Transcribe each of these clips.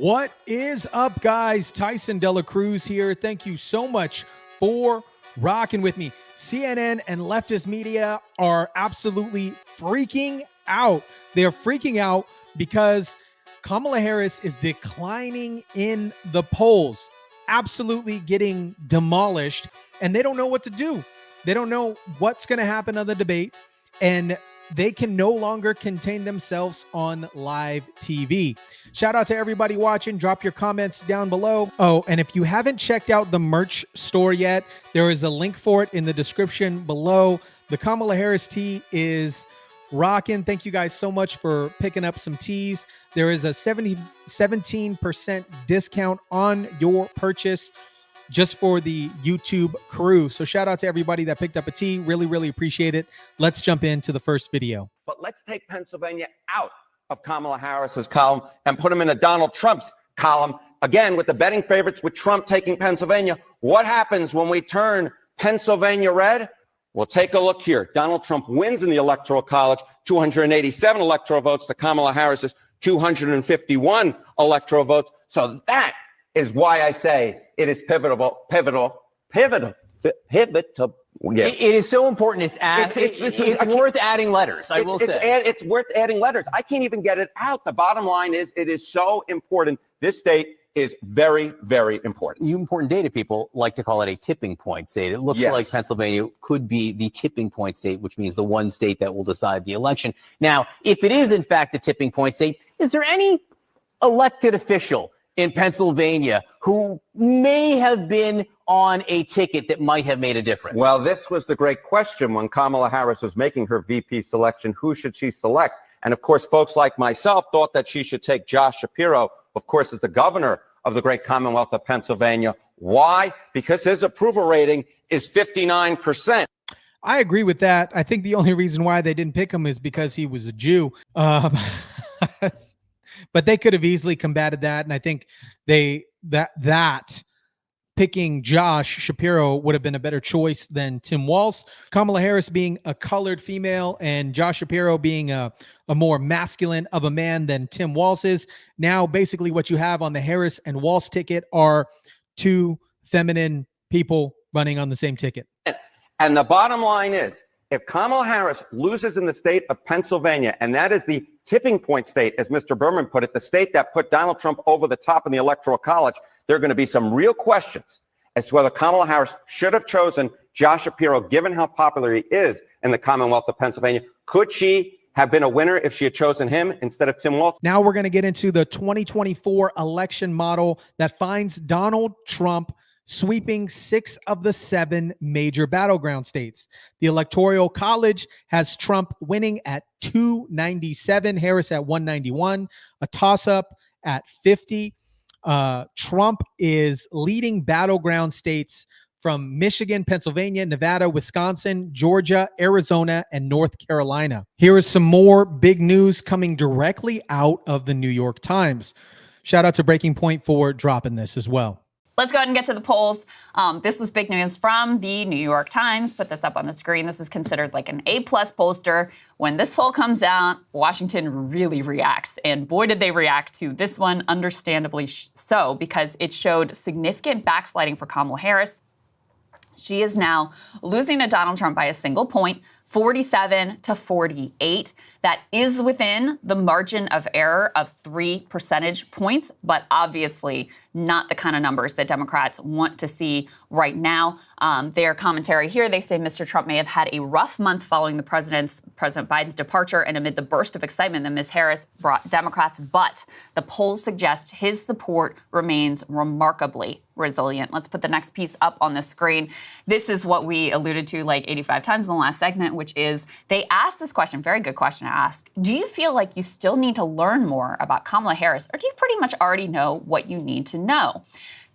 What is up, guys? Tyson Dela Cruz here. Thank you so much for rocking with me. CNN and leftist media are absolutely freaking out. They're freaking out because Kamala Harris is declining in the polls, absolutely getting demolished, and they don't know what to do. They don't know what's going to happen on the debate, and they can no longer contain themselves on live TV. Shout out to everybody watching. Drop your comments down below. Oh, and if you haven't checked out the merch store yet, there is a link for it in the description below. The Kamala Harris tee is rocking. Thank you guys so much for picking up some tees. There is a 17% discount on your purchase just for the YouTube crew. So shout out to everybody that picked up a tee. Really, really appreciate it. Let's jump into the first video. But let's take Pennsylvania out of Kamala Harris's column and put him in a Donald Trump's column. Again, with the betting favorites, with Trump taking Pennsylvania. What happens when we turn Pennsylvania red? Well, take a look here. Donald Trump wins in the Electoral College, 287 electoral votes to Kamala Harris's 251 electoral votes. So that is why I say it is pivotal. Yeah. It is so important. It's worth adding letters. It's worth adding letters. I can't even get it out. The bottom line is it is so important. This state is very, very important. You important data people like to call it a tipping point state. It looks like Pennsylvania could be the tipping point state, which means the one state that will decide the election. Now, if it is in fact the tipping point state, is there any elected official in Pennsylvania who may have been on a ticket that might have made a difference? Well, this was the great question when Kamala Harris was making her VP selection. Who should she select? And of course, folks like myself thought that she should take Josh Shapiro, of course, as the governor of the great Commonwealth of Pennsylvania. Why? Because his approval rating is 59%. I agree with that. I think the only reason why they didn't pick him is because he was a Jew. But they could have easily combated that. And I think that picking Josh Shapiro would have been a better choice than Tim Walz. Kamala Harris being a colored female and Josh Shapiro being a more masculine of a man than Tim Walz is. Now, basically what you have on the Harris and Walz ticket are two feminine people running on the same ticket. And the bottom line is, if Kamala Harris loses in the state of Pennsylvania, and that is the tipping point state, as Mr. Berman put it, the state that put Donald Trump over the top in the Electoral College, there are going to be some real questions as to whether Kamala Harris should have chosen Josh Shapiro, given how popular he is in the Commonwealth of Pennsylvania. Could she have been a winner if she had chosen him instead of Tim Walz? Now we're going to get into the 2024 election model that finds Donald Trump sweeping 6 of the 7 major battleground states. The Electoral College has Trump winning at 297, Harris at 191, a toss-up at 50. Trump is leading battleground states from Michigan, Pennsylvania, Nevada, Wisconsin, Georgia, Arizona, and North Carolina. Here is some more big news coming directly out of the New York Times. Shout out to Breaking Point for dropping this as well. Let's go ahead and get to the polls. This was big news from the New York Times. Put this up on the screen. This is considered like an A-plus pollster. When this poll comes out, Washington really reacts. And boy, did they react to this one, understandably so, because it showed significant backsliding for Kamala Harris. She is now losing to Donald Trump by a single point, 47 to 48. That is within the margin of error of 3 percentage points, but obviously not the kind of numbers that Democrats want to see right now. Their commentary here, they say Mr. Trump may have had a rough month following President Biden's departure and amid the burst of excitement that Ms. Harris brought Democrats, but the polls suggest his support remains remarkably resilient. Let's put the next piece up on the screen. This is what we alluded to like 85 times in the last segment, which is they asked this question, very good question to ask. Do you feel like you still need to learn more about Kamala Harris, or do you pretty much already know what you need to know?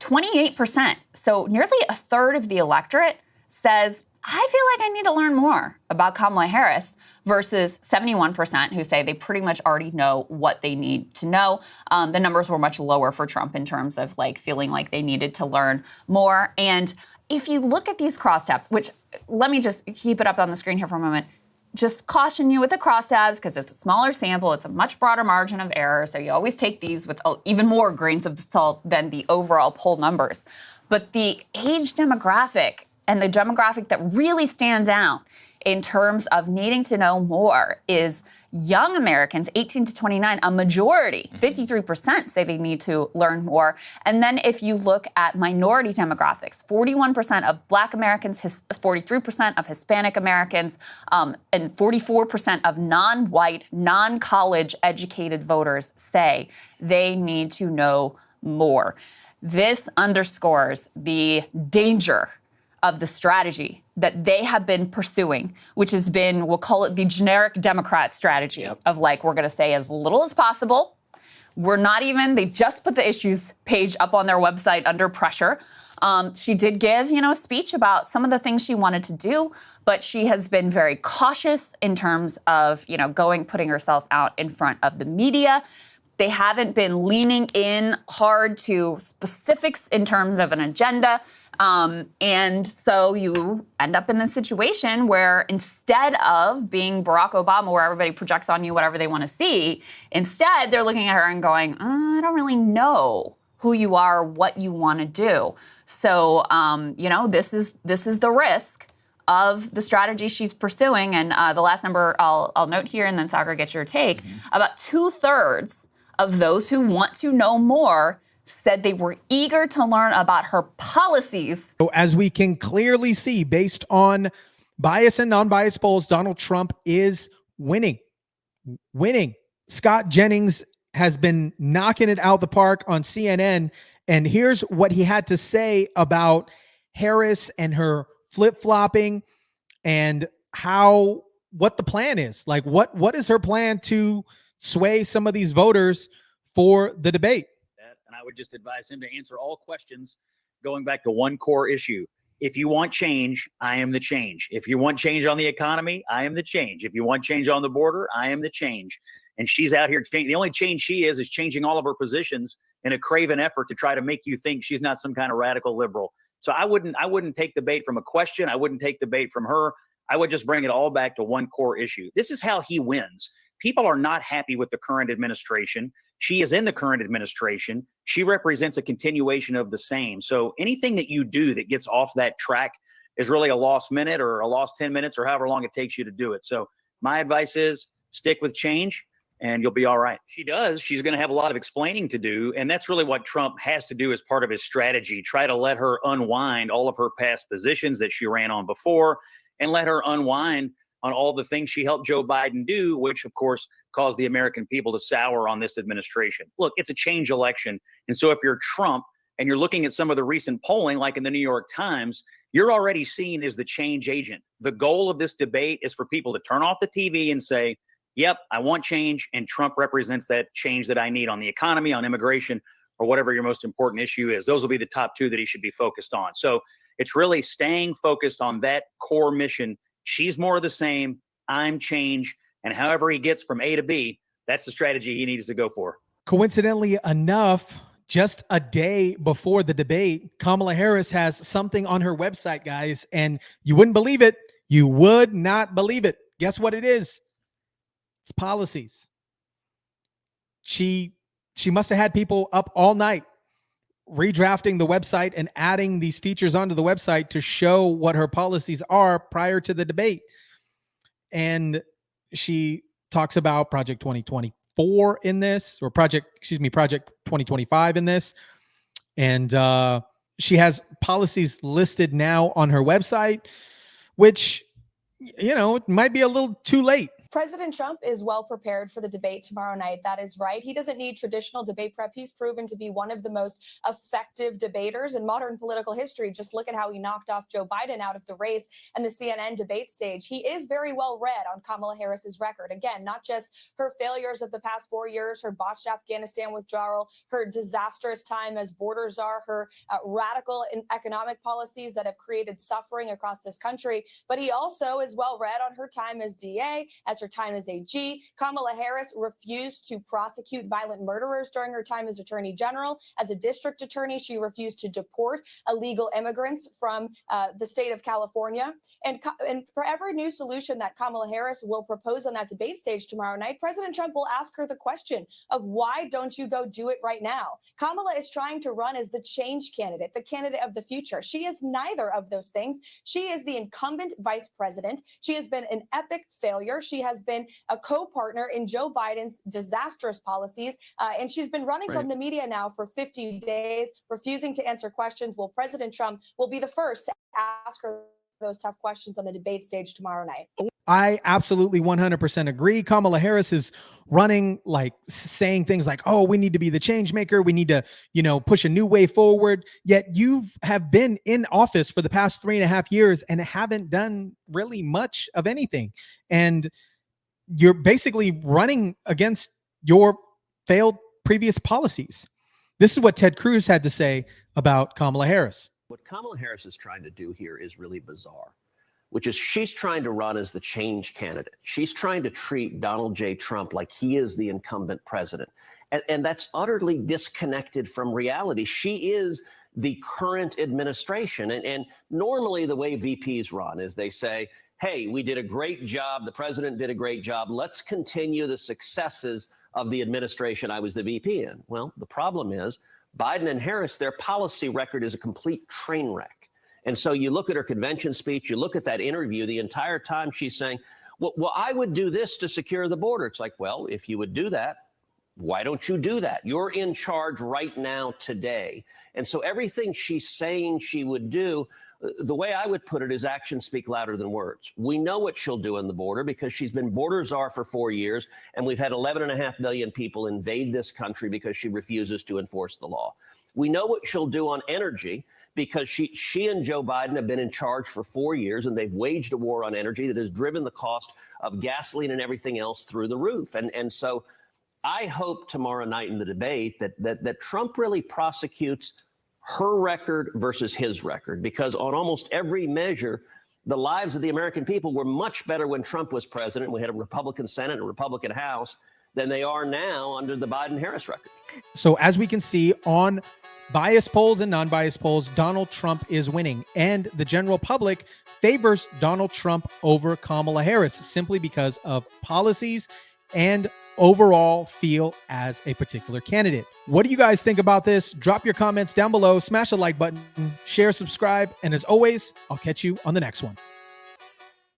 28%, so nearly a third of the electorate says, I feel like I need to learn more about Kamala Harris, versus 71% who say they pretty much already know what they need to know. The numbers were much lower for Trump in terms of like feeling like they needed to learn more. And if you look at these crosstabs, which let me just keep it up on the screen here for a moment, just caution you with the crosstabs because it's a smaller sample. It's a much broader margin of error. So you always take these with even more grains of salt than the overall poll numbers. But the age demographic and the demographic that really stands out in terms of needing to know more is young Americans, 18 to 29, a majority, 53% say they need to learn more. And then if you look at minority demographics, 41% of Black Americans, 43% of Hispanic Americans, and 44% of non-white, non-college educated voters say they need to know more. This underscores the danger of the strategy that they have been pursuing, which has been, we'll call it the generic Democrat strategy of like, we're going to say as little as possible. They just put the issues page up on their website under pressure. She did give, a speech about some of the things she wanted to do, but she has been very cautious in terms of, putting herself out in front of the media. They haven't been leaning in hard to specifics in terms of an agenda. And so you end up in this situation where instead of being Barack Obama, where everybody projects on you whatever they want to see, instead they're looking at her and going, I don't really know who you are, what you want to do. So, this is the risk of the strategy she's pursuing. And the last number I'll note here, and then Sagar, get your take. About 2/3 of those who want to know more said they were eager to learn about her policies. So as we can clearly see, based on bias and non-biased polls, Donald Trump is winning. Scott Jennings has been knocking it out the park on CNN. And here's what he had to say about Harris and her flip-flopping and what the plan is. Like, what is her plan to sway some of these voters for the debate? And I would just advise him to answer all questions going back to one core issue. If you want change, I am the change. If you want change on the economy, I am the change. If you want change on the border, I am the change. And she's out here changing. The only change she is changing all of her positions in a craven effort to try to make you think she's not some kind of radical liberal. So I wouldn't take the bait from a question. I wouldn't take the bait from her. I would just bring it all back to one core issue. This is how he wins. People are not happy with the current administration. She is in the current administration. She represents a continuation of the same. So anything that you do that gets off that track is really a lost minute or a lost 10 minutes or however long it takes you to do it. So my advice is stick with change and you'll be all right. She does. She's going to have a lot of explaining to do. And that's really what Trump has to do as part of his strategy. Try to let her unwind all of her past positions that she ran on before and let her unwind on all the things she helped Joe Biden do, which, of course, caused the American people to sour on this administration. Look, it's a change election. And so if you're Trump and you're looking at some of the recent polling, like in the New York Times, you're already seen as the change agent. The goal of this debate is for people to turn off the TV and say, yep, I want change, and Trump represents that change that I need on the economy, on immigration, or whatever your most important issue is. Those will be the top two that he should be focused on. So it's really staying focused on that core mission. She's more of the same, I'm change, and however he gets from A to B, that's the strategy he needs to go for. Coincidentally enough, just a day before the debate, Kamala Harris has something on her website, guys, and you wouldn't believe it. You would not believe it. Guess what it is? It's policies. She must have had people up all night redrafting the website and adding these features onto the website to show what her policies are prior to the debate. And she talks about Project 2024 in this, or Project 2025 in this. And she has policies listed now on her website, which, it might be a little too late. President Trump is well prepared for the debate tomorrow night. That is right. He doesn't need traditional debate prep. He's proven to be one of the most effective debaters in modern political history. Just look at how he knocked off Joe Biden out of the race and the CNN debate stage. He is very well read on Kamala Harris's record. Again, not just her failures of the past 4 years, her botched Afghanistan withdrawal, her disastrous time as border czar, her radical economic policies that have created suffering across this country, but he also is well read on her time as DA, as as her time as AG. Kamala Harris refused to prosecute violent murderers during her time as Attorney General. As a district attorney, she refused to deport illegal immigrants from the state of California. And for every new solution that Kamala Harris will propose on that debate stage tomorrow night, President Trump will ask her the question of why don't you go do it right now? Kamala is trying to run as the change candidate, the candidate of the future. She is neither of those things. She is the incumbent vice president. She has been an epic failure. She has been a co-partner in Joe Biden's disastrous policies, and she's been running from the media now for 50 days, refusing to answer questions. Well, President Trump will be the first to ask her those tough questions on the debate stage tomorrow night. I absolutely 100% agree. Kamala Harris is running, like saying things like, oh, we need to be the change maker. We need to, push a new way forward. Yet you have been in office for the past 3.5 years and haven't done really much of anything. And you're basically running against your failed previous policies. This is what Ted Cruz had to say about Kamala Harris. What Kamala Harris is trying to do here is really bizarre, which is she's trying to run as the change candidate. She's trying to treat Donald J. Trump like he is the incumbent president. And that's utterly disconnected from reality. She is the current administration. And normally the way VPs run is they say, hey, we did a great job. The president did a great job. Let's continue the successes of the administration I was the VP in. Well, the problem is Biden and Harris, their policy record is a complete train wreck. And so you look at her convention speech, you look at that interview, the entire time she's saying, well, I would do this to secure the border. It's like, well, if you would do that, why don't you do that? You're in charge right now today. And so everything she's saying she would do, the way I would put it is actions speak louder than words. We know what she'll do on the border because she's been border czar for 4 years, and we've had 11.5 million people invade this country because she refuses to enforce the law. We know what she'll do on energy because she and Joe Biden have been in charge for 4 years, and they've waged a war on energy that has driven the cost of gasoline and everything else through the roof. And so I hope tomorrow night in the debate that Trump really prosecutes her record versus his record, because on almost every measure, the lives of the American people were much better when Trump was president. We had a Republican Senate and a Republican House than they are now under the Biden-Harris record. So as we can see on biased polls and non-biased polls, Donald Trump is winning, and the general public favors Donald Trump over Kamala Harris simply because of policies and overall feel as a particular candidate. What do you guys think about this? Drop your comments down below, smash the like button, share, subscribe, and as always, I'll catch you on the next one.